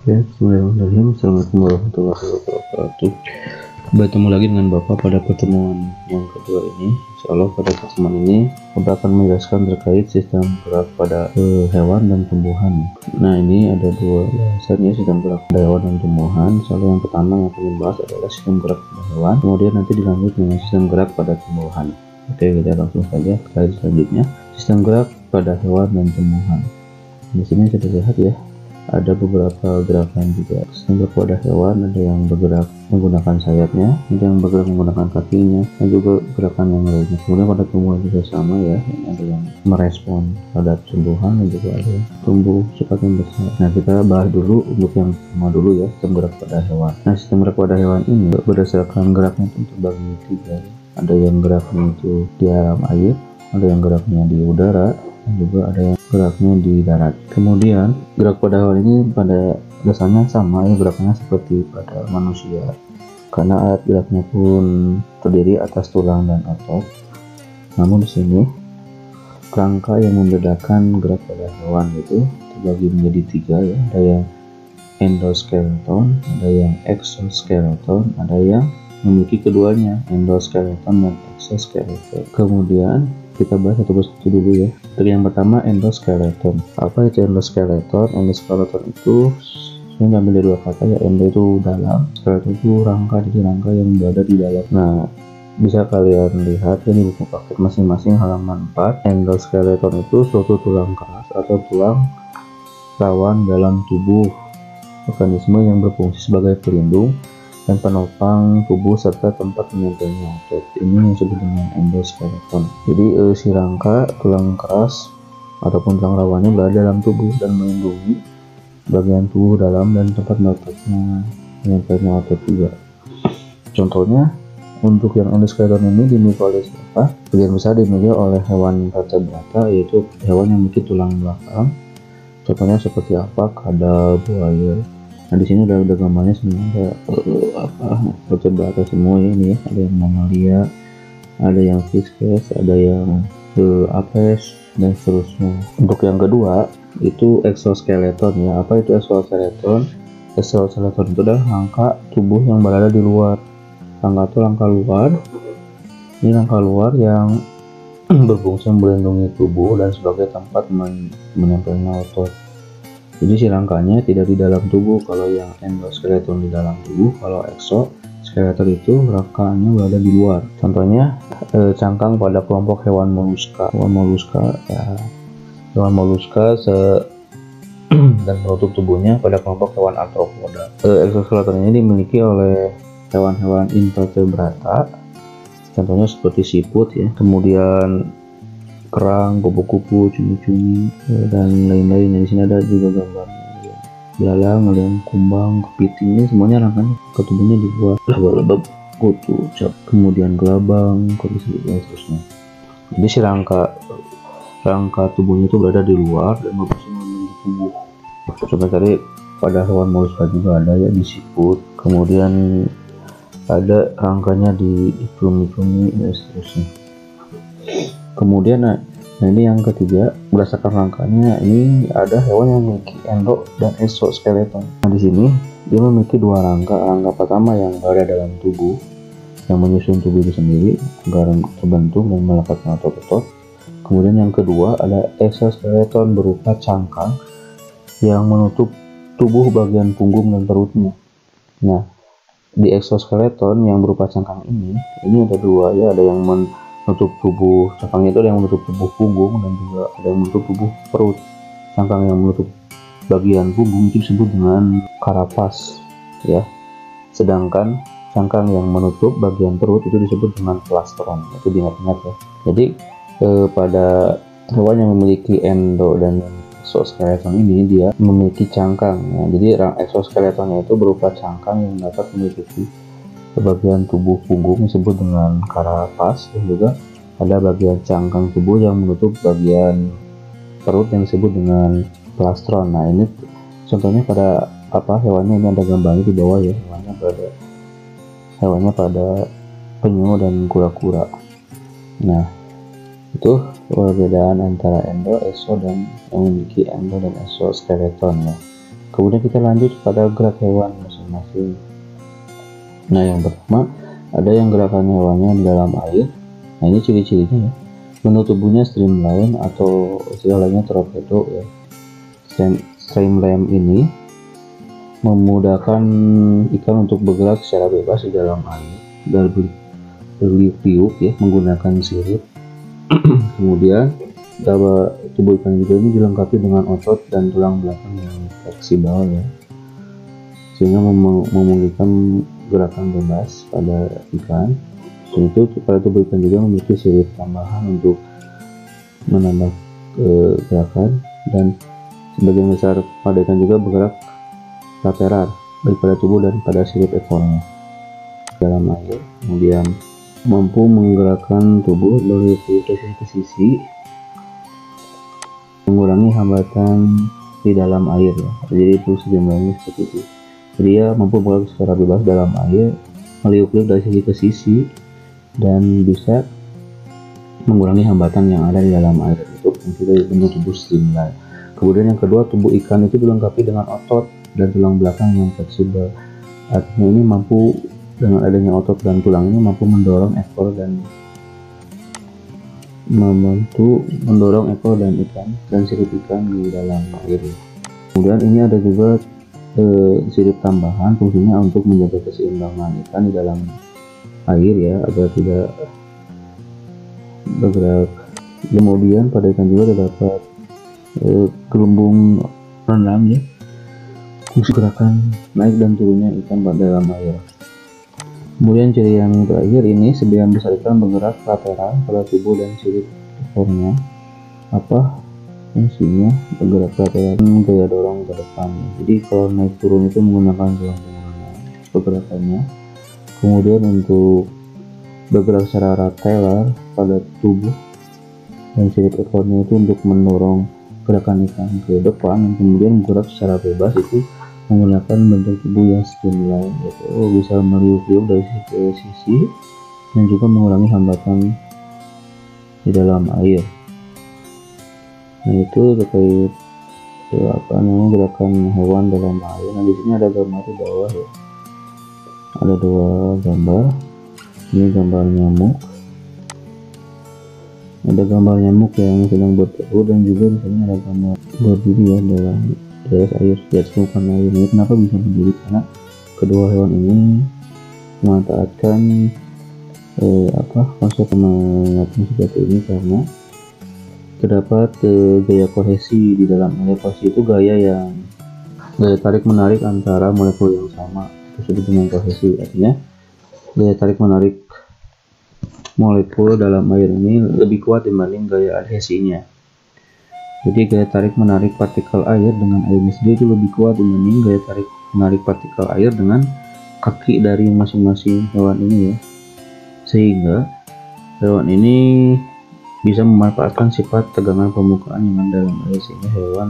Oke, bismillahirrahmanirrahim. Assalamualaikum warahmatullahi wabarakatuh. Bertemu lagi dengan Bapak pada pertemuan yang kedua ini. Insya Allah pada pertemuan ini Bapak akan menjelaskan terkait sistem gerak pada hewan dan tumbuhan. Nah, ini ada dua bahasannya, sistem gerak pada hewan dan tumbuhan. Soal yang pertama yang akan dibahas adalah sistem gerak pada hewan, kemudian nanti dilanjut dengan sistem gerak pada tumbuhan. Oke, kita langsung saja ke selanjutnya. Sistem gerak pada hewan dan tumbuhan. Di sini kita lihat ya, ada beberapa gerakan juga. Sistem gerak pada hewan ada yang bergerak menggunakan sayapnya, ada yang bergerak menggunakan kakinya, dan juga gerakan yang lainnya. Kemudian pada tumbuhan juga sama ya, ada yang merespon terhadap tumbuhan dan juga ada yang tumbuh cepat dan besar. Nah, kita bahas dulu untuk yang pertama dulu ya, sistem gerak pada hewan. Nah, sistem gerak pada hewan ini berdasarkan geraknya itu terbagi tiga. Ada yang geraknya itu di alam air, ada yang geraknya di udara, dan juga ada yang geraknya di darat. Kemudian gerak pada hewan ini pada dasarnya sama ya, gerakannya seperti pada manusia, karena alat geraknya pun terdiri atas tulang dan otot. Namun di sini kerangka yang membedakan gerak pada hewan itu terbagi menjadi tiga ya, ada yang endoskeleton, ada yang exoskeleton, ada yang memiliki keduanya, endoskeleton dan exoskeleton. Kemudian kita bahas satu persatu dulu ya. Untuk yang pertama, endoskeleton. Apa itu endoskeleton? Endoskeleton itu saya ambil dari dua kata ya, endo itu dalam, skeleton itu rangka, jadi rangka yang berada di dalam. Nah, bisa kalian lihat ya di buku paket masing-masing halaman 4. Endoskeleton itu suatu tulang keras atau tulang rawan dalam tubuh organisme yang berfungsi sebagai pelindung dan penopang tubuh serta tempat menempelnya otot. Ini yang disebut dengan endoskeleton. Jadi si rangka tulang keras ataupun tulang rawannya berada dalam tubuh dan melindungi bagian tubuh dalam dan tempat menempelnya otot juga. Contohnya untuk yang endoskeleton ini dimiliki oleh siapa? Bagian besar dimiliki oleh hewan vertebrata, yaitu hewan yang memiliki tulang belakang. Contohnya seperti apa? Kadal, buaya. Nah, di sini udah gambarnya semua, ada vertebrata semua ya, ini ya. Ada yang mamalia, ada yang fishes, ada yang apes dan seterusnya. Untuk yang kedua itu exoskeleton ya. Apa itu exoskeleton? Exoskeleton itu adalah rangka tubuh yang berada di luar. Rangka itu rangka luar. Ini rangka luar yang berfungsi melindungi tubuh dan sebagai tempat menempelnya otot. Jadi si rangkanya tidak di dalam tubuh kalau yang endoskeleton di dalam tubuh, kalau exoskeleton itu rangkanya berada di luar. Contohnya cangkang pada kelompok hewan moluska. Hewan moluska dan menutup tubuhnya pada kelompok hewan arthropoda. Exoskeleton ini dimiliki oleh hewan-hewan invertebrata. Contohnya seperti siput ya, kemudian kerang, kupu-kupu, cumi-cumi dan lain-lain. Di sini ada juga gambarnya ya. Belalang, ada kumbang, kepiting, ini semuanya rangkanya ketubuhnya di luar. Laba-laba, kutu, kemudian gelabang, dan seterusnya. Jadi si rangka tubuhnya itu berada di luar dan berfungsi melindungi tubuh. Seperti tadi pada hewan moluska juga ada ya, di siput, kemudian ada rangkanya di cumi-cumi dan seterusnya. Kemudian nah ini yang ketiga, berdasarkan rangkanya ini ada hewan yang memiliki endo dan exoskeleton. Nah, di sini dia memiliki dua rangka. Rangka pertama yang berada dalam tubuh yang menyusun tubuh itu sendiri agar terbentuk dan melekatkan otot-otot. Kemudian yang kedua ada exoskeleton berupa cangkang yang menutup tubuh bagian punggung dan perutnya. Nah, di exoskeleton yang berupa cangkang ini ada dua ya, ada yang menutup tubuh cangkangnya itu ada yang menutup tubuh punggung dan juga ada yang menutup tubuh perut. Cangkang yang menutup bagian punggung itu disebut dengan karapas ya, sedangkan cangkang yang menutup bagian perut itu disebut dengan plastron. Itu diingat-ingat ya. Jadi pada hewan yang memiliki endo dan exoskeleton ini dia memiliki cangkang ya. Jadi exoskeletonnya itu berupa cangkang yang dapat menutupi bagian tubuh punggung disebut dengan karapas, dan juga ada bagian cangkang tubuh yang menutup bagian perut yang disebut dengan plastron. Nah, ini contohnya pada hewannya, ini ada gambarnya di bawah ya, hewannya pada penyu dan kura-kura. Nah, itu perbedaan antara endo, exo dan yang memiliki endo dan exoskeleton ya. Kemudian kita lanjut pada gerak hewan masing-masing. Nah, yang pertama ada yang gerakan hewannya di dalam air. Nah, ini ciri-cirinya ya. Bentuk tubuhnya streamline atau istilahnya torpedo ya. Streamline ini memudahkan ikan untuk bergerak secara bebas di dalam air dan berliuk-liuk ya menggunakan sirip. Kemudian tubuh ikan juga ini dilengkapi dengan otot dan tulang belakang yang fleksibel ya, sehingga memungkinkan gerakan bebas pada ikan. Tentu pada tubuh ikan juga memiliki sirip tambahan untuk menambah gerakan, dan sebagian besar pada ikan juga bergerak lateral baik pada tubuh dan pada sirip ekornya dalam air. Kemudian mampu menggerakkan tubuh dari sisi ke sisi, mengurangi hambatan di dalam air ya. Jadi itu sejumlahnya seperti itu. Dia mampu bergerak secara bebas dalam air, meliuk-liuk dari sisi ke sisi, dan bisa mengurangi hambatan yang ada di dalam air. Itu dari bentuk tubuh streamline. Kemudian yang kedua, tubuh ikan itu dilengkapi dengan otot dan tulang belakang yang fleksibel. Artinya ini mampu, dengan adanya otot dan tulang ini mampu mendorong ekor dan ikan dan sirip ikan di dalam air. Kemudian ini ada juga sirip tambahan, fungsinya untuk menjaga keseimbangan ikan di dalam air ya, agar tidak bergerak. Kemudian pada ikan juga terdapat gelembung renang ya, fungsi gerakan naik dan turunnya ikan pada dalam air. Kemudian ciri yang terakhir ini, sebagian besar ikan bergerak lateral pada tubuh dan sirip ekornya. Apa fungsinya bergerak lateral? Gaya dorong ke depan. Jadi kalau naik turun itu menggunakan gelembung renang pergerakannya. Kemudian untuk bergerak secara lateral pada tubuh dan sirip ekornya itu untuk mendorong gerakan ikan ke depan, dan kemudian bergerak secara bebas itu menggunakan bentuk tubuh yang streamline, yaitu bisa meliuk-liuk dari sisi ke sisi dan juga mengurangi hambatan di dalam air. Nah, itu terkait gerakan hewan dalam air. Nah, di sini ada gambar di bawah ya. Ada dua gambar. Ini gambar nyamuk. Ada gambar nyamuk yang sedang bertelur, dan juga di sini ada gambar berdiri ya dalam air, di atas permukaan air. Ini kenapa bisa berdiri? Karena kedua hewan ini memanfaatkan konsep mengapung seperti ini karena terdapat gaya kohesi di dalam air. Kohesi itu gaya tarik menarik antara molekul yang sama, disebut dengan kohesi. Artinya gaya tarik menarik molekul dalam air ini lebih kuat dibanding gaya adhesinya. Jadi gaya tarik menarik partikel air dengan airnya sendiri itu lebih kuat dibanding gaya tarik menarik partikel air dengan kaki dari masing-masing hewan ini ya. Sehingga hewan ini bisa memanfaatkan sifat tegangan permukaan yang ada dalam air, sehingga hewan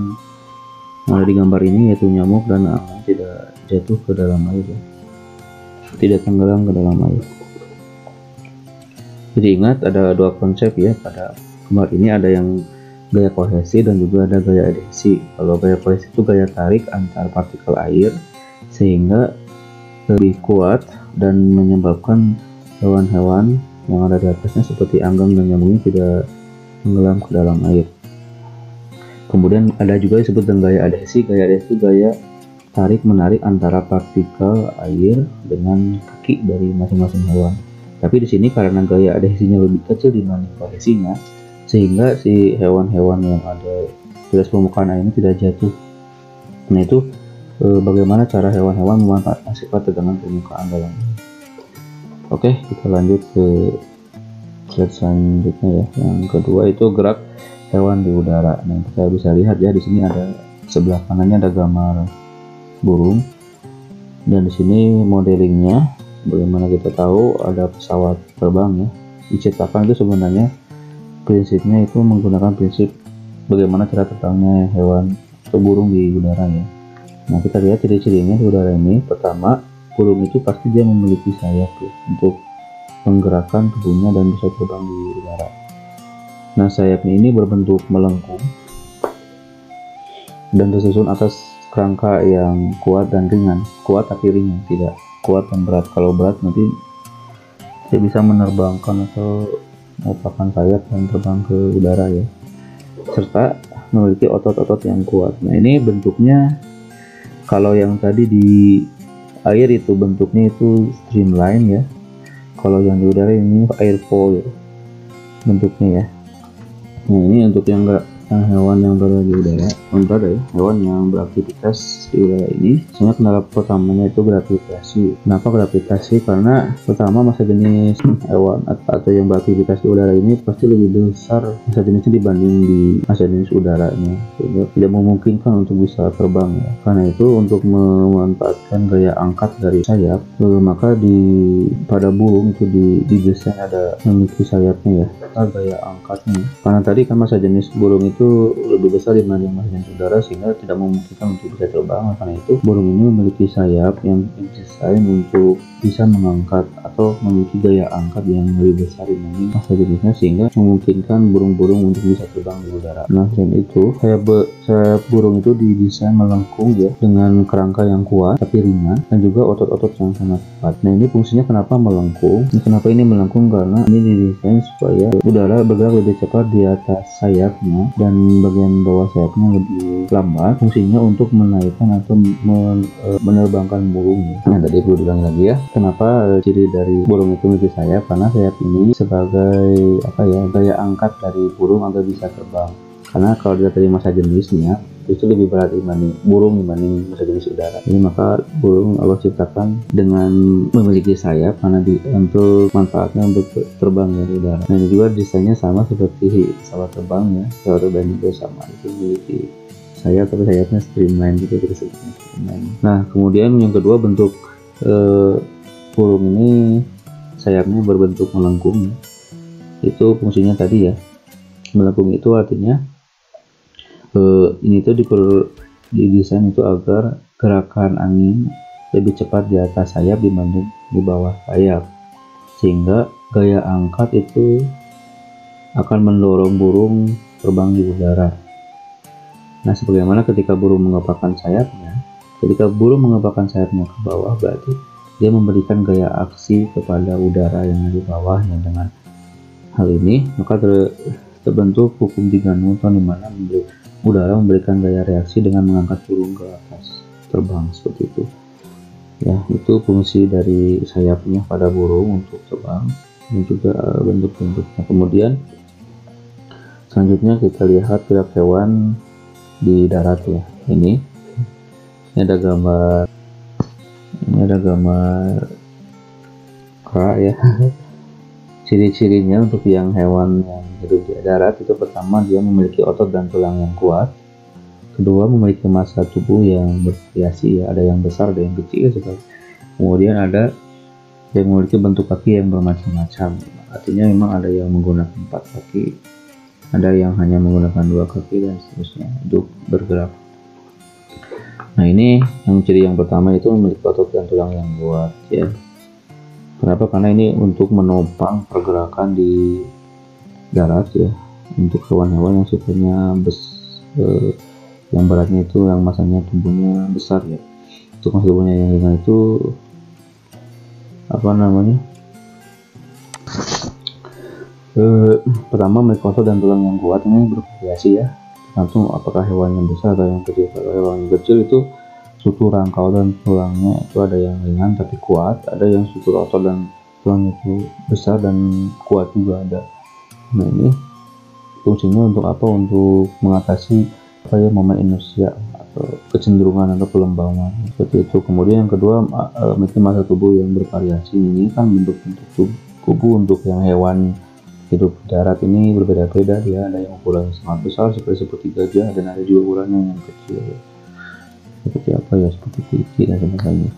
yang ada di gambar ini yaitu nyamuk dan angin tidak jatuh ke dalam air ya. Tidak tenggelam ke dalam air. Jadi ingat, ada dua konsep ya pada gambar ini, ada yang gaya kohesi dan juga ada gaya adhesi. Kalau gaya kohesi itu gaya tarik antar partikel air sehingga lebih kuat dan menyebabkan hewan-hewan yang ada di atasnya seperti anggang dan nyamuk ini tidak tenggelam ke dalam air. Kemudian ada juga disebut dengan gaya adhesi. Gaya adhesi itu gaya tarik menarik antara partikel air dengan kaki dari masing-masing hewan. Tapi di sini karena gaya adhesinya lebih kecil dibanding kohesinya, sehingga si hewan-hewan yang ada di atas permukaan air ini tidak jatuh. Nah, itu bagaimana cara hewan-hewan memanfaatkan sifat tegangan permukaan dalam air. Oke, kita lanjut ke slide selanjutnya ya. Yang kedua itu gerak hewan di udara. Nah, kita bisa lihat ya, di sini ada sebelah kanannya ada gambar burung, dan di sini modelingnya. Bagaimana kita tahu ada pesawat terbang ya, diciptakan itu sebenarnya prinsipnya itu menggunakan prinsip bagaimana cara terbangnya hewan atau burung di udara ya. Nah, kita lihat ciri-cirinya di udara ini. Pertama, burung itu pasti dia memiliki sayap ya, untuk menggerakkan tubuhnya dan bisa terbang di udara. Nah, sayapnya ini berbentuk melengkung dan tersusun atas kerangka yang kuat dan ringan, kuat tapi ringan, tidak kuat dan berat. Kalau berat nanti dia bisa menerbangkan atau mengepakkan sayap dan terbang ke udara ya, serta memiliki otot-otot yang kuat. Nah ini bentuknya, kalau yang tadi di air itu bentuknya itu streamline ya, kalau yang di udara ini airfoil ya bentuknya ya. Nah ini untuk yang hewan yang berada di udara, hewan yang beraktivitas di udara ini. Sebenarnya kendala pertamanya itu gravitasi. Kenapa gravitasi? Karena pertama massa jenis hewan atau yang beraktivitas di udara ini pasti lebih besar massa jenisnya dibanding di massa jenis udaranya, sehingga tidak memungkinkan untuk bisa terbang ya. Karena itu untuk memanfaatkan gaya angkat dari sayap, maka pada burung itu didesain ada memiliki sayapnya ya, gaya angkatnya. Karena tadi kan massa jenis burung itu lebih besar dibanding massa jenis udara, sehingga tidak memungkinkan untuk bisa terbang. Karena itu burung ini memiliki sayap yang didesain untuk bisa mengangkat atau memiliki gaya angkat yang lebih besar dibanding massa jenisnya, sehingga memungkinkan burung-burung untuk bisa terbang di udara. Nah selain itu sayap burung itu didesain melengkung ya, dengan kerangka yang kuat tapi ringan dan juga otot-otot yang sangat kuat. Nah ini fungsinya kenapa melengkung? Kenapa ini melengkung? Karena ini didesain supaya udara bergerak lebih cepat di atas sayapnya dan bagian bawah sayapnya lebih lambat. Fungsinya untuk menaikkan atau menerbangkan burung. Nah tadi perlu diulangi lagi ya, kenapa ciri dari burung itu memiliki sayap? Karena sayap ini sebagai gaya angkat dari burung agar bisa terbang. Karena kalau dilihat dari massa jenisnya itu lebih berat dibanding massa jenis udara. Ini maka burung Allah ciptakan dengan memiliki sayap karena untuk manfaatnya untuk terbang ya di udara. Nah ini juga desainnya sama seperti pesawat terbang ya, pesawat terbang juga sama, itu memiliki sayap tapi sayapnya streamline gitu, disebutnya streamline. Nah kemudian yang kedua, bentuk burung ini sayapnya berbentuk melengkung. Itu fungsinya tadi ya, melengkung itu artinya ini tuh didesain itu agar gerakan angin lebih cepat di atas sayap dibanding di bawah sayap, sehingga gaya angkat itu akan mendorong burung terbang di udara. Nah sebagaimana ketika burung mengepakkan sayapnya ke bawah, berarti dia memberikan gaya aksi kepada udara yang di bawahnya. Dengan hal ini maka terbentuk hukum 3 Newton, di mana udara memberikan gaya reaksi dengan mengangkat burung ke atas terbang seperti itu ya. Itu fungsi dari sayapnya pada burung untuk terbang dan juga bentuk-bentuknya. Kemudian selanjutnya kita lihat gerak hewan di darat ya. Ini ada gambar kera ya. Ciri-cirinya untuk yang hewan yang hidup di darat itu, pertama dia memiliki otot dan tulang yang kuat. Kedua, memiliki massa tubuh yang bervariasi ya, ada yang besar, ada yang kecil sekali. Kemudian ada yang memiliki bentuk kaki yang bermacam-macam. Artinya memang ada yang menggunakan 4 kaki, ada yang hanya menggunakan 2 kaki dan seterusnya untuk bergerak. Nah ini yang ciri yang pertama, itu memiliki otot dan tulang yang kuat ya. Kenapa? Karena ini untuk menopang pergerakan di darat ya, untuk hewan-hewan yang sifatnya yang beratnya itu, yang massanya tubuhnya besar ya. Untuk massa tubuhnya yang ringan itu pertama memiliki otot dan tulang yang kuat. Ini bervariasi ya, tergantung apakah hewan yang besar atau yang kecil. Kalau hewan yang kecil itu struktur rangkau dan tulangnya itu ada yang ringan tapi kuat, ada yang struktur otot dan tulangnya itu besar dan kuat juga ada. Nah ini fungsinya untuk apa? Untuk mengatasi momen inersia atau kecenderungan atau pelembangan seperti itu. Kemudian yang kedua, memiliki massa tubuh yang bervariasi. Ini kan bentuk-bentuk tubuh untuk yang hewan hidup darat ini berbeda-beda ya. Ada yang ukurannya sangat besar seperti gajah, dan ada juga ukurannya yang kecil seperti seperti kelinci dan sebagainya.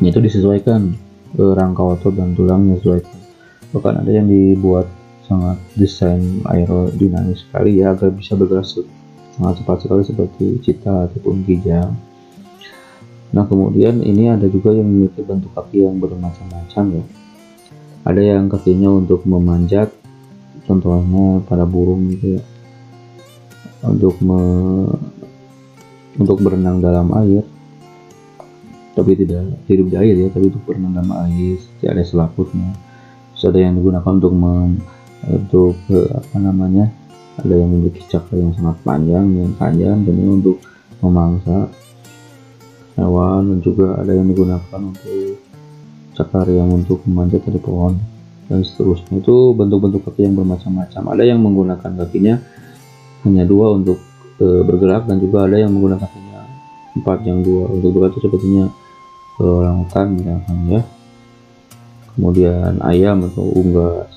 Itu disesuaikan rangkau otot dan tulangnya disesuaikan. Bahkan ada yang dibuat sangat desain aerodinamis sekali ya, agar bisa bergerak sangat cepat sekali seperti cita ataupun kijang. Nah kemudian ini ada juga yang memiliki bentuk kaki yang bermacam-macam ya. Ada yang kakinya untuk memanjat, contohnya pada burung gitu ya, untuk untuk berenang dalam air, tapi tidak hidup di air ya, tapi untuk berenang dalam air, ada selaputnya. Terus ada yang digunakan untuk apa namanya, ada yang memiliki cakar yang sangat panjang, dan ini untuk memangsa hewan, dan juga ada yang digunakan untuk cakar yang untuk memanjat dari pohon dan seterusnya. Itu bentuk-bentuk kaki yang bermacam-macam. Ada yang menggunakan kakinya hanya 2 untuk bergerak, dan juga ada yang menggunakan kakinya 4 yang 2 untuk bergerak, itu sepertinya orangutan misalkan ya. Kemudian ayam atau unggas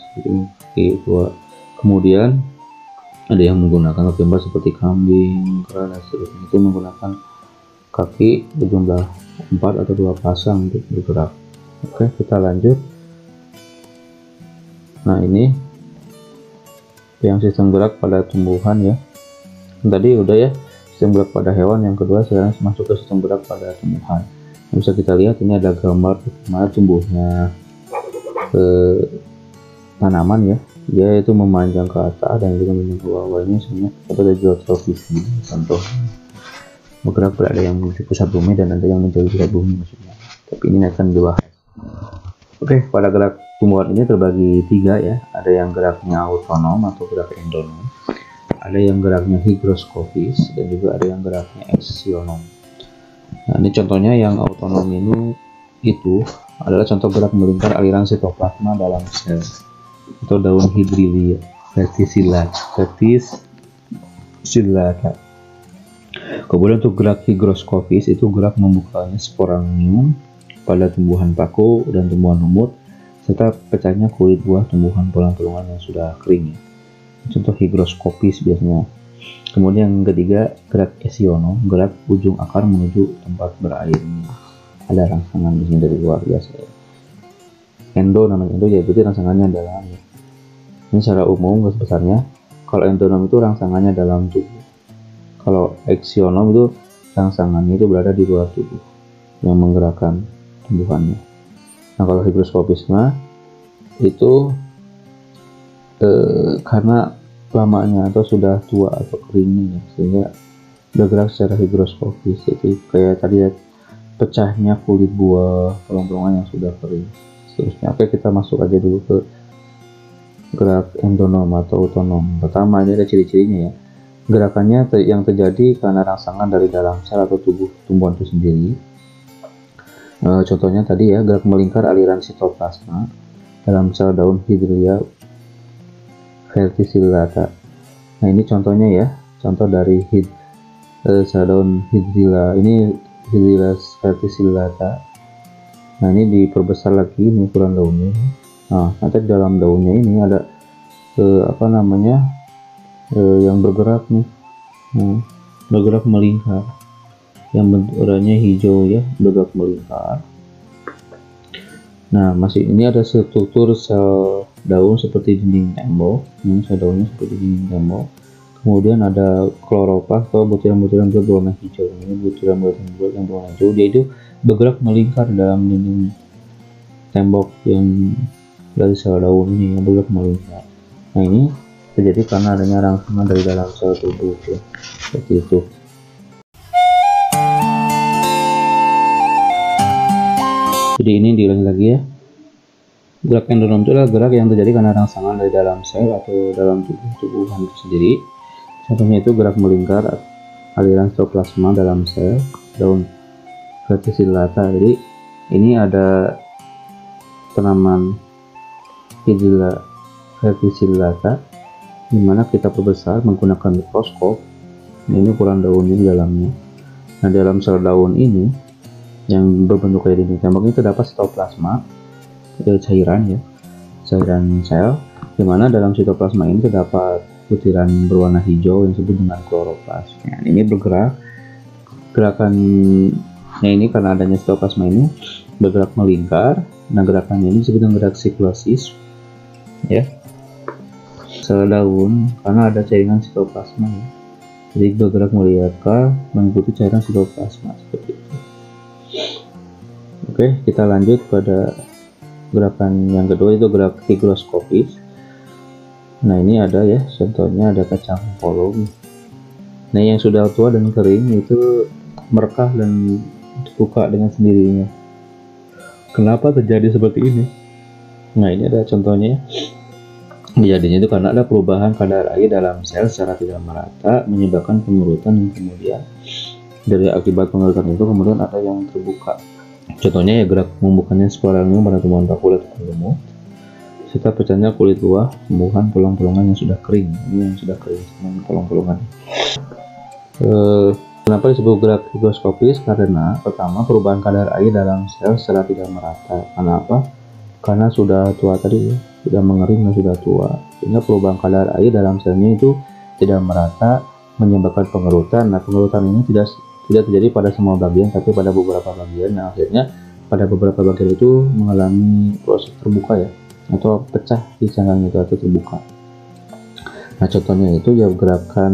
itu. Kemudian ada yang menggunakan kaki 4 seperti kambing, kera, dan seterusnya. Itu menggunakan kaki berjumlah 4 atau 2 pasang untuk bergerak. Oke, kita lanjut. Nah, ini yang sistem gerak pada tumbuhan ya. Tadi udah ya, sistem gerak pada hewan. Yang kedua sekarang masuk ke sistem gerak pada tumbuhan. Bisa kita lihat ini ada gambar bagaimana tumbuhnya tanaman ya. Dia itu memanjang ke atas dan juga memanjang ke bawah. Ini sebenarnya itu ada geotrofis ini, contoh bergerak berada yang di pusat bumi dan ada yang menjauhi pusat bumi maksudnya. Tapi ini akan dibahas. Oke, pada gerak tumbuhan ini terbagi 3 ya. Ada yang geraknya autonom atau gerak endonom, ada yang geraknya higroskopis, dan juga ada yang geraknya eksionom. Nah, ini contohnya yang autonom ini itu adalah contoh gerak melingkar aliran sitoplasma dalam sel atau daun Hydrilia verticillata. Kemudian untuk gerak higroskopis itu gerak membukanya sporangnium pada tumbuhan paku dan tumbuhan lumut, serta pecahnya kulit buah tumbuhan polang-polongan yang sudah kering. Contoh higroskopis biasanya. Kemudian yang ketiga, gerak eksionom, gerak ujung akar menuju tempat berairnya. Ada rangsangan di sini dari luar biasa. Endo, namanya endo, yaitu rangsangannya dalam. Ini secara umum garis besarnya. Kalau endonom itu rangsangannya dalam tubuh. Kalau eksionom itu rangsangannya itu berada di luar tubuh yang menggerakkan tumbuhannya. Nah, kalau higroskopis itu karena lamanya atau sudah tua atau keringnya ya, sehingga bergerak secara higroskopis. Itu kayak tadi ya, pecahnya kulit buah, polong-polongan yang sudah kering seterusnya. Oke, kita masuk aja dulu ke gerak endonom atau otonom. Pertama, ini ada ciri-cirinya ya. Gerakannya yang terjadi karena rangsangan dari dalam sel atau tubuh tumbuhan itu sendiri. Contohnya tadi ya, gerak melingkar aliran sitoplasma dalam sel daun Hydrilia verticillata. Nah, ini contohnya ya, contoh dari sel daun Hydrilia ini, Hydrilia verticillata. Nah, ini diperbesar lagi ini ukuran daunnya. Nah, nanti dalam daunnya ini ada apa namanya, yang bergerak nih, bergerak melingkar, yang bentukannya hijau ya, bergerak melingkar. Nah, masih ini ada struktur sel daun seperti dinding tembok. Ini sel daunnya seperti dinding tembok. Kemudian ada kloroplas atau butiran-butiran bulat berwarna hijau. Ini butiran-butiran bulat yang berwarna hijau, dia itu bergerak melingkar dalam dinding tembok yang dari sel daun ini, yang bergerak melingkar. Nah, ini terjadi karena adanya rangsangan dari dalam sel tubuh ya, seperti itu. Jadi ini diulangi lagi ya. Gerak endonom itu adalah gerak yang terjadi karena rangsangan dari dalam sel atau dalam tubuhan itu sendiri. Contohnya itu gerak melingkar aliran sitoplasma dalam sel daun verticillata. Jadi ini ada tanaman Hydrilia verticillata, dimana kita perbesar menggunakan mikroskop. Ini ukuran daunnya di dalamnya. Nah, dalam sel daun ini yang berbentuk kayak dinding tembok ini terdapat sitoplasma, cairan ya, cairan sel, dimana dalam sitoplasma ini terdapat butiran berwarna hijau yang disebut dengan kloroplas. Nah, ini bergerak, gerakannya ini karena adanya sitoplasma ini bergerak melingkar. Nah, gerakannya ini disebut dengan gerak siklosis ya. Sel daun karena ada cairan sitoplasma ya, jadi bergerak melingkar mengikuti cairan sitoplasma seperti itu. Oke, kita lanjut pada gerakan yang kedua, itu gerak higroskopis. Nah, ini ada ya, contohnya ada kacang polong. Nah, yang sudah tua dan kering itu merekah dan terbuka dengan sendirinya. Kenapa terjadi seperti ini? Nah, ini ada contohnya. Kejadiannya itu karena ada perubahan kadar air dalam sel secara tidak merata menyebabkan pengurutan, dan kemudian dari akibat pengurutan itu kemudian ada yang terbuka. Contohnya ya gerak membukanya sporangnya pada tumbuhan bakul atau lumut, serta pecahnya kulit luar tumbuhan polong-polongan yang sudah kering. Ini yang sudah kering, polong-polongan. Kenapa disebut gerak higroskopis? Karena pertama, perubahan kadar air dalam sel secara tidak merata. Karena apa? Karena sudah tua tadi ya, sudah mengering dan sudah tua, sehingga perubahan kadar air dalam selnya itu tidak merata menyebabkan pengerutan. Nah, pengerutan ini tidak terjadi pada semua bagian, tapi pada beberapa bagian. Nah, akhirnya pada beberapa bagian itu mengalami proses terbuka ya, atau pecah di cangkang itu atau terbuka. Nah, contohnya itu ya gerakan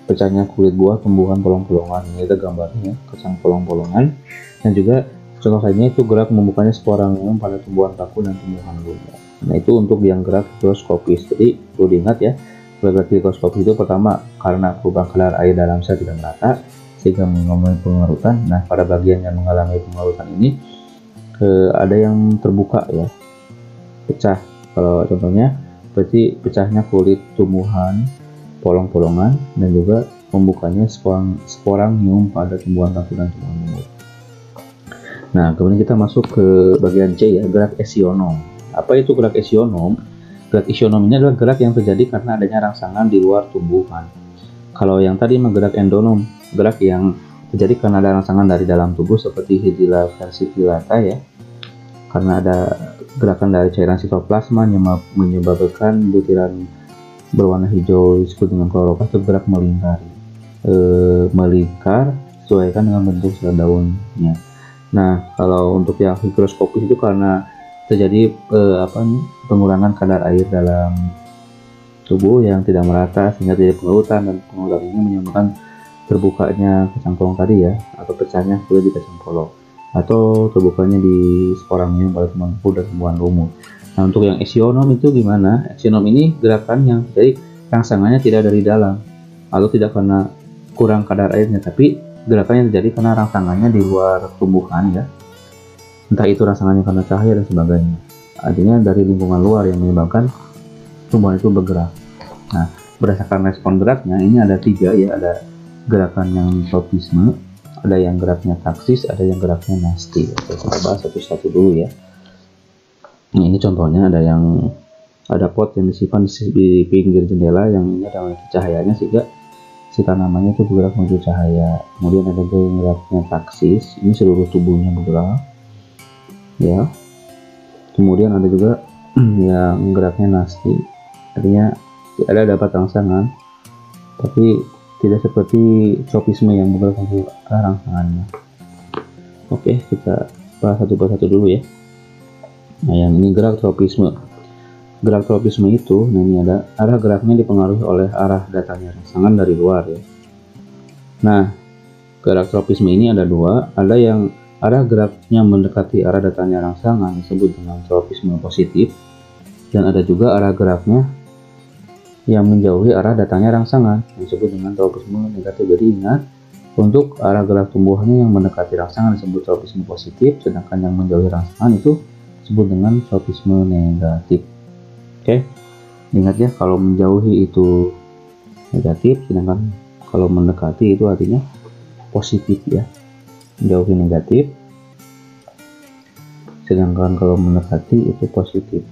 pecahnya kulit buah tumbuhan polong-polongan. Ini ada gambarnya, kacang polong-polongan. Dan juga contoh lainnya itu gerak membukanya sporangium pada tumbuhan bakul dan tumbuhan lumut. Nah, itu untuk yang gerak higroskopis. Jadi perlu diingat ya, gerak higroskopis itu pertama karena perubahan kadar air dalam sel tidak merata sehingga mengalami pengerutan. Nah, pada bagian yang mengalami pengerutan ini ada yang terbuka ya, pecah. Kalau contohnya berarti pecahnya kulit tumbuhan polong-polongan dan juga membukanya sporangium pada tumbuhan bakul dan tumbuhan lumut. Nah, kemudian kita masuk ke bagian C ya, gerak esionom. Apa itu gerak esionom? Gerak esionom ini adalah gerak yang terjadi karena adanya rangsangan di luar tumbuhan. Kalau yang tadi gerak endonom, gerak yang terjadi karena ada rangsangan dari dalam tubuh seperti hidrilla versicolata ya. Karena ada gerakan dari cairan sitoplasma yang menyebabkan butiran berwarna hijau disebut dengan kloroplast itu gerak melingkari. Melingkar sesuaikan dengan bentuk sel daunnya. Nah, kalau untuk yang higroskopis itu karena terjadi pengurangan kadar air dalam tubuh yang tidak merata sehingga terjadi pengerutan, dan pengerutan ini menyebabkan terbukanya kacang polong tadi ya, atau pecahnya kulit di kacang polong, atau terbukanya di sporangium pada tumbuhan bakul dan tumbuhan lumut. Nah, untuk yang esionom itu gimana? Esionom ini gerakan yang jadi rangsangannya tidak dari dalam atau tidak karena kurang kadar airnya, tapi gerakan yang terjadi karena rangsangannya di luar tumbuhan ya, entah itu rangsangannya karena cahaya dan sebagainya. Artinya dari lingkungan luar yang menyebabkan tumbuhan itu bergerak. Nah, berdasarkan respon geraknya ini ada 3 ya, ada gerakan yang tropisme, ada yang geraknya taksis, ada yang geraknya nasti. Oke, kita bahas satu-satu dulu ya. Nah, ini contohnya ada pot yang disimpan di pinggir jendela yang ini ada cahayanya sehingga si tanamannya itu bergerak menuju cahaya. Kemudian ada geraknya taksis, ini seluruh tubuhnya bergerak ya. Kemudian ada juga yang geraknya nasti, artinya ada dapat rangsangan tapi tidak seperti tropisme yang bergerak menuju ke rangsangannya. Oke, kita bahas satu persatu dulu ya. Nah, yang ini gerak tropisme. Gerak tropisme itu, nah ini ada arah geraknya dipengaruhi oleh arah datangnya rangsangan dari luar ya. Nah, gerak tropisme ini ada 2, ada yang arah geraknya mendekati arah datangnya rangsangan disebut dengan tropisme positif, dan ada juga arah geraknya yang menjauhi arah datangnya rangsangan yang disebut dengan tropisme negatif. Jadi ingat, untuk arah gerak tumbuhannya yang mendekati rangsangan disebut tropisme positif, sedangkan yang menjauhi rangsangan itu disebut dengan tropisme negatif. Oke, ingat ya, kalau menjauhi itu negatif, sedangkan kalau mendekati itu artinya positif ya. Menjauhi negatif, sedangkan kalau mendekati itu positif.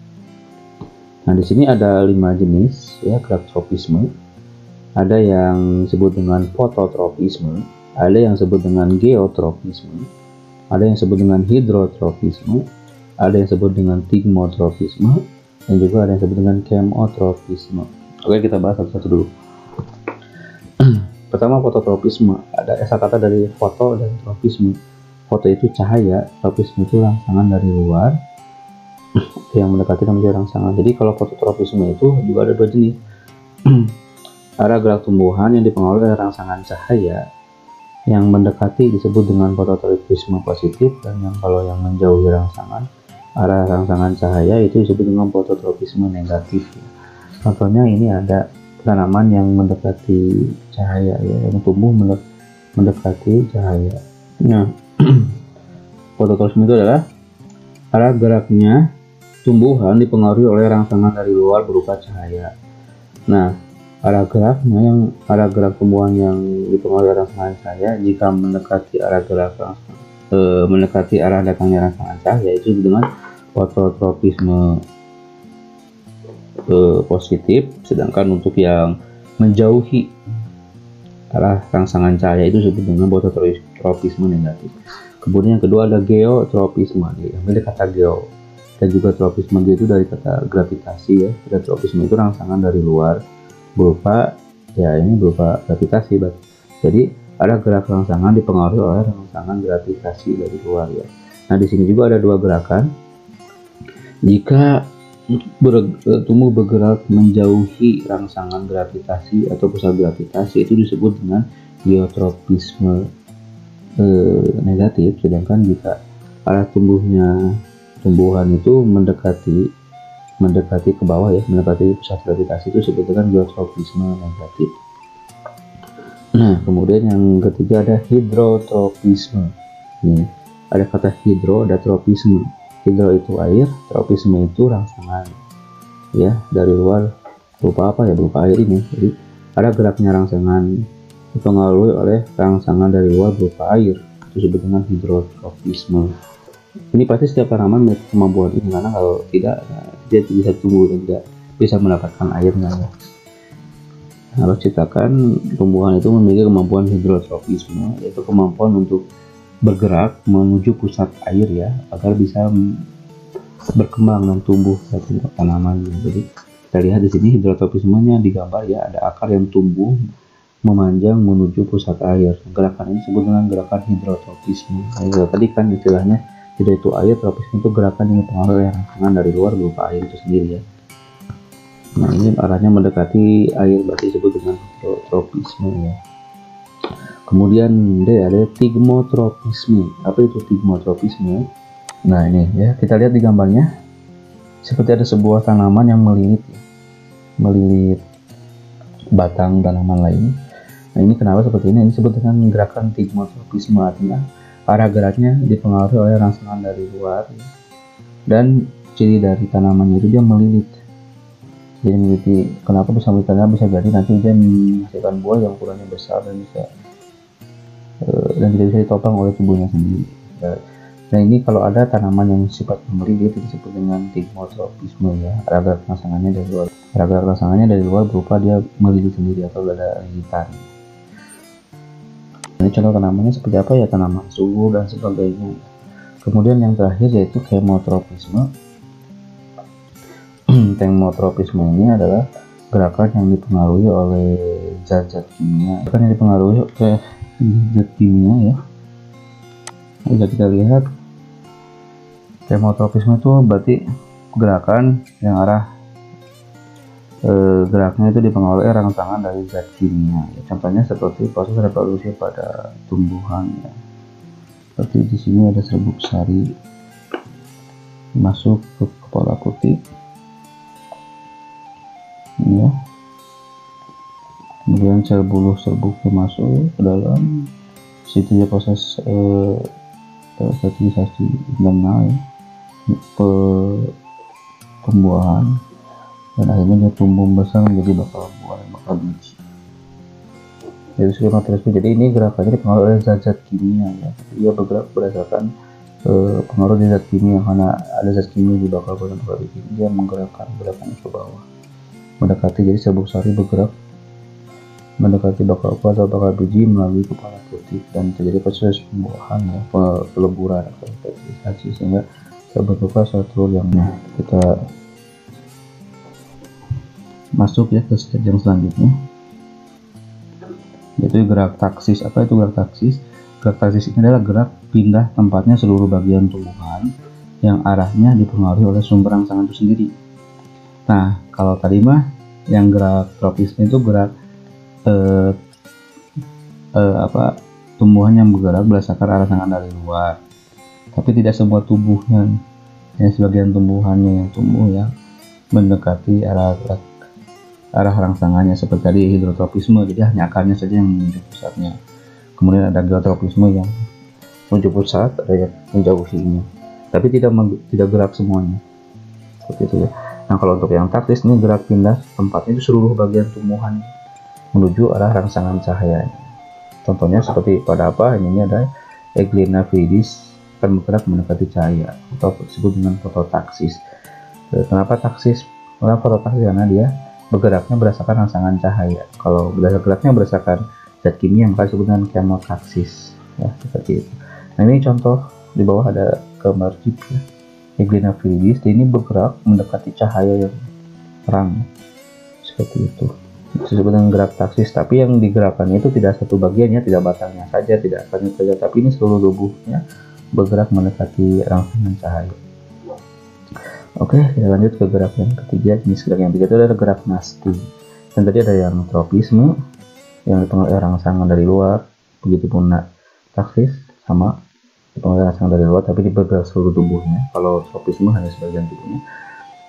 Nah, di sini ada 5 jenis ya gerak tropisme. Ada yang disebut dengan fototropisme, ada yang disebut dengan geotropisme, ada yang disebut dengan hidrotropisme, ada yang disebut dengan tigmotropisme, dan juga ada yang disebut dengan chemotropisme. Oke, kita bahas satu-satu dulu. Pertama, fototropisme. Ada kata dari foto dan tropisme. Foto itu cahaya, tropisme itu rangsangan dari luar yang mendekati namanya rangsangan. Jadi kalau fototropisme itu juga ada 2 jenis. Arah gerak tumbuhan yang dipengaruhi oleh rangsangan cahaya yang mendekati disebut dengan fototropisme positif, dan yang kalau yang menjauhi rangsangan arah rangsangan cahaya itu disebut dengan fototropisme negatif. Contohnya ini ada tanaman yang mendekati cahaya ya, yang tumbuh mendekati cahaya. Nah, fototropisme itu adalah arah geraknya tumbuhan dipengaruhi oleh rangsangan dari luar berupa cahaya. Nah, arah gerak tumbuhan yang dipengaruhi oleh rangsangan cahaya jika mendekati arah datangnya rangsangan cahaya itu dengan fototropisme positif, sedangkan untuk yang menjauhi arah rangsangan cahaya itu disebut dengan fototropisme negatif. Kemudian yang kedua ada geotropisme, diambil dari kata geo, dan juga tropisme itu dari kata gravitasi ya. Dan tropisme itu rangsangan dari luar berupa gravitasi. Jadi ada gerak rangsangan dipengaruhi oleh rangsangan gravitasi dari luar ya. Nah, di sini juga ada dua gerakan. Jika tumbuh bergerak menjauhi rangsangan gravitasi atau pusat gravitasi itu disebut dengan geotropisme negatif, sedangkan jika arah tumbuhan itu mendekati ke bawah ya, mendekati pusat gravitasi itu disebut dengan geotropisme negatif. Nah, kemudian yang ketiga ada hidrotropisme. Nih, ada kata hidro, ada tropisme. Hidro itu air, tropisme itu rangsangan ya dari luar berupa apa ya, berupa air ini. Jadi ada geraknya rangsangan dipengaruhi oleh rangsangan dari luar berupa air, itu disebut dengan hidrotropisme. Ini pasti setiap tanaman memiliki kemampuan ini, karena kalau tidak dia bisa tumbuh dan tidak bisa mendapatkan airnya ya. Harus ciptakan tumbuhan itu memiliki kemampuan hidrotropisme, yaitu kemampuan untuk bergerak menuju pusat air ya, agar bisa berkembang dan tumbuh tanaman. Jadi kita lihat di sini hidrotropismenya digambar ya, ada akar yang tumbuh memanjang menuju pusat air. Gerakan ini disebut dengan gerakan hidrotropisme. Nah, tadi kan istilahnya hidro itu air, tropisme itu gerakan yang dipengaruhi oleh rangsangan dari luar berupa air itu sendiri ya. Nah, ini arahnya mendekati air, berarti disebut dengan hidrotropisme ya. Kemudian D ada tigmotropisme. Apa itu tigmotropisme? Nah, ini ya, kita lihat di gambarnya seperti ada sebuah tanaman yang melilit batang tanaman lain. Nah, ini kenapa seperti ini? Ini disebut dengan gerakan tigmotropisme, artinya arah geraknya dipengaruhi oleh rangsangan dari luar ya. Dan ciri dari tanamannya itu dia melilit. Jadi meneliti kenapa bisa melilit, bisa jadi nanti dia menghasilkan buah yang ukurannya besar dan tidak bisa ditopang oleh tubuhnya sendiri. Nah, ini kalau ada tanaman yang sifat melilit itu disebut dengan tigmotropisme ya. Arah rangsangannya dari luar berupa dia melilit sendiri atau ada lilitan. Ini contoh tanamannya seperti apa ya, tanaman sugu dan sebagainya. Kemudian yang terakhir yaitu kemotropisme. Kemotropisme ini adalah gerakan yang dipengaruhi oleh zat-zat kimia. Gerakan yang dipengaruhi oleh zat kimia ya. Bisa kita lihat kemotropisme itu berarti gerakan yang geraknya itu dipengaruhi rangsangan dari zat kimia ya. Contohnya seperti proses reproduksi pada tumbuhan ya. Seperti di sini ada serbuk sari masuk ke kepala putih ya. Kemudian sel buluh serbuknya masuk ke dalam situ ya, proses fertilisasi internal ya, pembuahan, dan akhirnya dia tumbuh besar menjadi bakal buah dan bakal biji. Jadi skematisme, jadi ini gerakannya dipengaruhi oleh zat-zat kimia ya. Dia bergerak berdasarkan pengaruh dari zat kimia, karena ada zat kimia di bakal buah dan bakal biji, dia menggerakkan gerakannya ke bawah mendekati. Jadi serbuk sari bergerak mendekati bakal buah atau bakal biji melalui kepala putih, dan terjadi proses pembuahan ya, peleburan atau fertilisasi, sehingga terbentuklah sel telur yang kita masuk ya ke step yang selanjutnya, yaitu gerak taksis. Apa itu gerak taksis? Gerak taksis ini adalah gerak pindah tempatnya seluruh bagian tumbuhan yang arahnya dipengaruhi oleh sumber rangsangan itu sendiri. Nah, kalau tadi mah yang gerak tropisme itu gerak tumbuhan yang bergerak berdasarkan arah rangsangan dari luar, tapi tidak semua tumbuhan ya, sebagian tumbuhannya yang tumbuh ya mendekati arah gerak arah rangsangannya seperti tadi hidrotropisme, jadi hanya akarnya saja yang menuju pusatnya. Kemudian ada geotropisme yang menuju pusat, ada yang menjauhinya, tapi tidak gerak semuanya, seperti itu ya. Nah kalau untuk yang taktis ini gerak pindah tempatnya itu seluruh bagian tumbuhan menuju arah rangsangan cahayanya. Contohnya seperti pada apa, ini ada Euglena viridis akan bergerak mendekati cahaya atau disebut dengan fototaksis. Kenapa taksis? Kenapa fototaksis? Karena dia bergeraknya berdasarkan rangsangan cahaya. Kalau geraknya berdasarkan zat kimia maka disebut dengan kemotaksis ya, seperti itu. Nah ini contoh di bawah ada gambar chip ya. Euglena viridis ini bergerak mendekati cahaya yang terang seperti itu, disebut dengan gerak taksis. Tapi yang digerakkannya itu tidak satu bagiannya, tidak batangnya saja, tidak akarnya saja, tapi ini seluruh tubuhnya bergerak mendekati rangsangan cahaya. Oke, kita lanjut ke gerak yang ketiga. Jenis gerak yang ketiga itu adalah gerak nasti. Dan tadi ada yang tropisme yang dipengaruhi rangsangan dari luar, begitupun taksis sama dipengaruhi rangsangan dari luar tapi bergerak seluruh tubuhnya. Kalau tropisme hanya sebagian tubuhnya.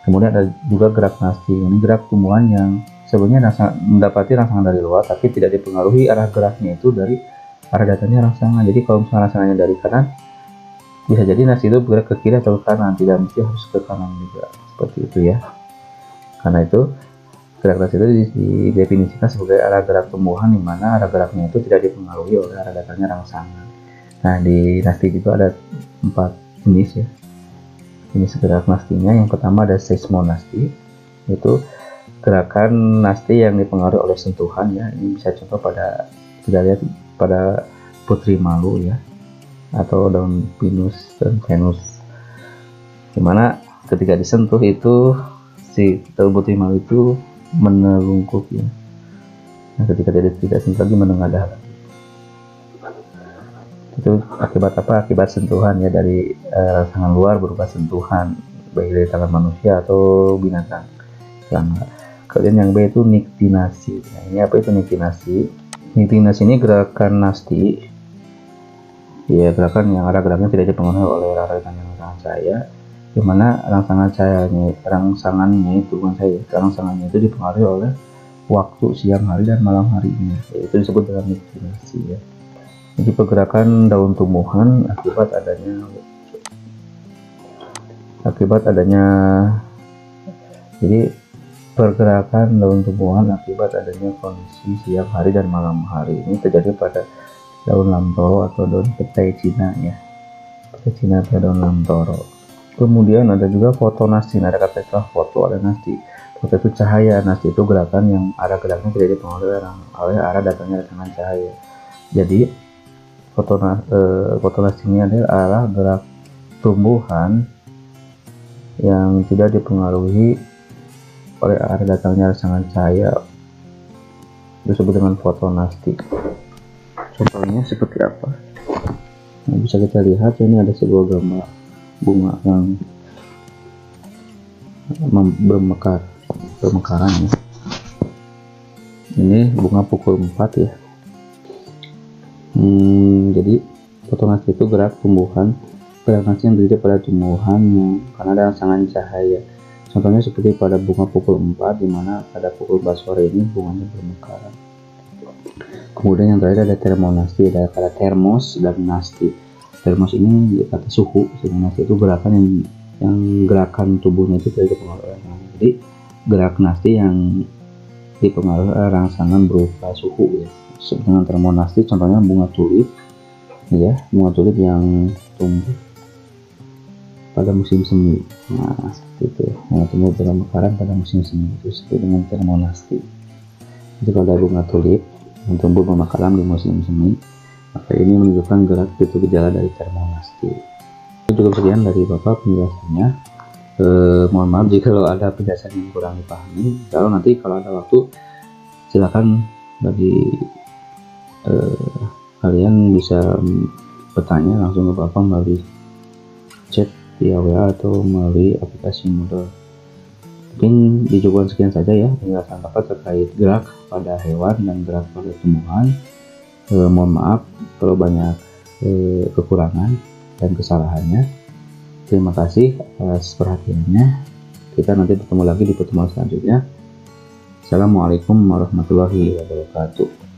Kemudian ada juga gerak nasti, ini gerak tumbuhan yang sebenarnya mendapati rangsangan dari luar tapi tidak dipengaruhi arah geraknya itu dari arah datangnya rangsangan. Jadi kalau misalnya rangsangannya dari kanan, bisa jadi nasti itu bergerak ke kiri atau ke kanan, tidak mesti harus ke kanan juga, seperti itu ya. Karena itu gerak nasti itu didefinisikan sebagai arah gerak tumbuhan di mana arah geraknya itu tidak dipengaruhi oleh arah datangnya rangsangan. Nah di nasti juga ada 4 jenis ya. Jenis gerak nastinya, yang pertama ada seismonasti, itu gerakan nasti yang dipengaruhi oleh sentuhan ya. Ini bisa contoh pada kita lihat pada putri malu ya, atau daun pinus dan venus, dimana ketika disentuh itu si daun putri malu itu menelungkup ya. Nah ketika tidak sentuh lagi menengadah lagi. Itu akibat apa? Akibat sentuhan ya, dari rangsangan luar berupa sentuhan baik dari tangan manusia atau binatang. Kemudian yang B itu niktinasi. Nah ini apa itu niktinasi? Niktinasi ini gerakan nasti ya, gerakan yang arah geraknya tidak dipengaruhi oleh arah rangsangan cahaya, dimana rangsangannya itu dipengaruhi oleh waktu siang hari dan malam harinya, itu disebut dengan niktinasi ya. Jadi pergerakan daun tumbuhan akibat adanya jadi pergerakan daun tumbuhan akibat adanya kondisi siang hari dan malam hari ini terjadi pada daun lamtoro atau daun petai Cina ya, petai Cina atau daun lamtoro. Kemudian ada juga fotonasti. Ada kata istilah foto, ada nasti. Foto itu cahaya, nasti itu gerakan yang arah geraknya tidak dipengaruhi oleh arah datangnya rangsangan cahaya. Jadi fotonasti ini adalah arah gerak tumbuhan yang tidak dipengaruhi oleh arah datangnya rangsangan cahaya, disebut dengan fotonasti. Contohnya seperti apa? Nah, bisa kita lihat ini ada sebuah gambar bunga yang bermekaran ya. Ini bunga pukul 4 ya. Jadi fotonasti itu gerak tumbuhan, gerak nasti yang terjadi pada tumbuhan yang karena ada rangsangan cahaya. Contohnya seperti pada bunga pukul 4, di mana pada pukul 4 sore ini bunganya bermekaran. Kemudian yang terakhir ada termonasti, ada kata termos dan nasti. Termos ini kata suhu, sedangkan nasti itu gerakan yang gerakan tubuhnya itu tidak dipengaruhi oleh rangsangan. Jadi gerak nasti yang dipengaruhi oleh rangsangan berupa suhu ya. Dengan termonasti contohnya bunga tulip ya, bunga tulip yang tumbuh pada musim semi. Nah seperti itu, yang tumbuh bermekaran pada musim semi itu disebut dengan termonasti. Jadi kalau ada bunga tulip yang tumbuh bermekaran di musim semi, maka ini menunjukkan gerak itu gejala dari termonasti. Itu cukup sekian dari Bapak penjelasannya. Mohon maaf jika kalau ada penjelasan yang kurang dipahami. Kalau nanti kalau ada waktu silakan bagi kalian bisa bertanya langsung ke Bapak melalui chat via WA atau melalui aplikasi Moodle. Mungkin dicoba sekian saja ya penjelasan Bapak terkait gerak pada hewan dan gerak pada tumbuhan. Mohon maaf kalau banyak kekurangan dan kesalahannya. Terima kasih atas perhatiannya. Kita nanti bertemu lagi di pertemuan selanjutnya. Assalamualaikum warahmatullahi wabarakatuh.